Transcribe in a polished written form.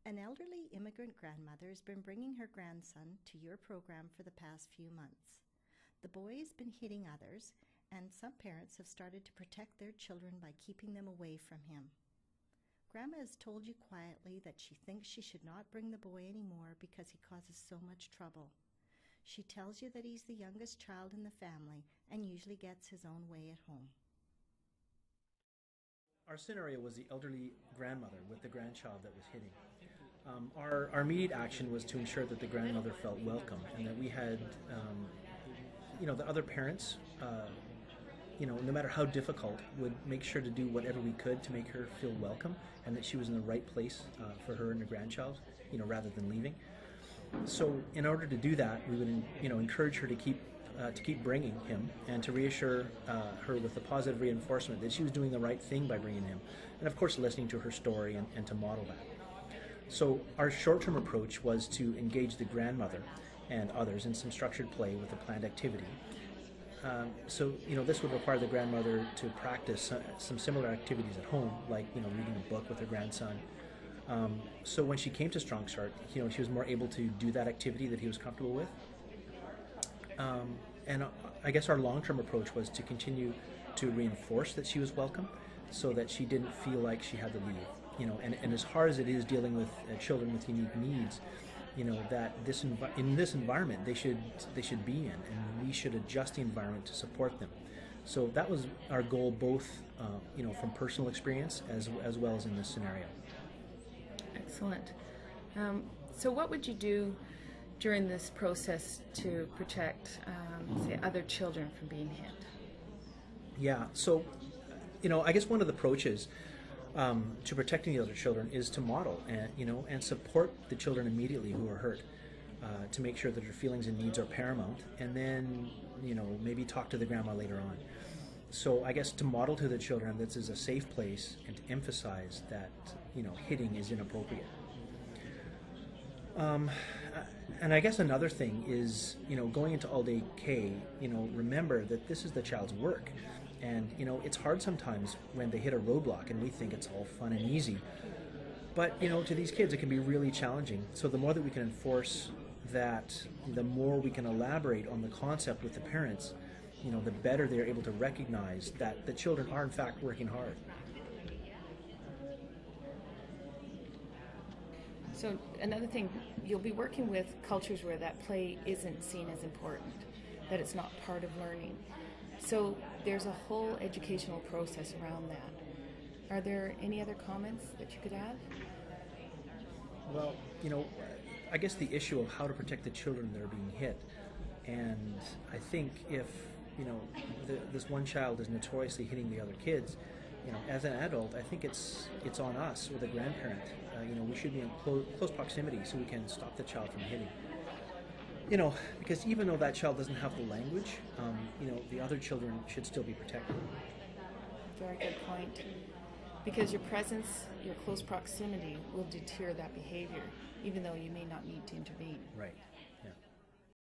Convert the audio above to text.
An elderly immigrant grandmother has been bringing her grandson to your program for the past few months. The boy has been hitting others, and some parents have started to protect their children by keeping them away from him. Grandma has told you quietly that she thinks she should not bring the boy anymore because he causes so much trouble. She tells you that he's the youngest child in the family and usually gets his own way at home. Our scenario was the elderly grandmother with the grandchild that was hitting. Our immediate action was to ensure that the grandmother felt welcome and that we had, the other parents, no matter how difficult, would make sure to do whatever we could to make her feel welcome and that she was in the right place for her and her grandchild, rather than leaving. So in order to do that, we would, encourage her to keep bringing him and to reassure her with the positive reinforcement that she was doing the right thing by bringing him, and of course listening to her story and to model that. So our short-term approach was to engage the grandmother and others in some structured play with a planned activity. This would require the grandmother to practice some similar activities at home, like reading a book with her grandson. So when she came to Strong Start, she was more able to do that activity that he was comfortable with. And I guess our long-term approach was to continue to reinforce that she was welcome, so that she didn't feel like she had to leave. And as hard as it is dealing with children with unique needs, that in this environment they should be in, and we should adjust the environment to support them. So that was our goal, both from personal experience as well as in this scenario. Excellent. So what would you do during this process to protect, say, other children from being hit? Yeah, so, I guess one of the approaches to protecting the other children is to model and support the children immediately who are hurt, to make sure that their feelings and needs are paramount, and then, maybe talk to the grandma later on. So I guess to model to the children this is a safe place and to emphasize that, hitting is inappropriate. And I guess another thing is, going into all-day K, remember that this is the child's work. And, it's hard sometimes when they hit a roadblock and we think it's all fun and easy. But, to these kids it can be really challenging. So the more that we can enforce that, the more we can elaborate on the concept with the parents, the better they're able to recognize that the children are in fact working hard. So another thing, you'll be working with cultures where that play isn't seen as important, that it's not part of learning. So there's a whole educational process around that. Are there any other comments that you could add? Well, I guess the issue of how to protect the children that are being hit. And I think if, this one child is notoriously hitting the other kids, as an adult, I think it's on us or the grandparent. We should be in close proximity so we can stop the child from hitting. Because even though that child doesn't have the language, the other children should still be protected. Very good point. Because your presence, your close proximity will deter that behavior, even though you may not need to intervene. Right.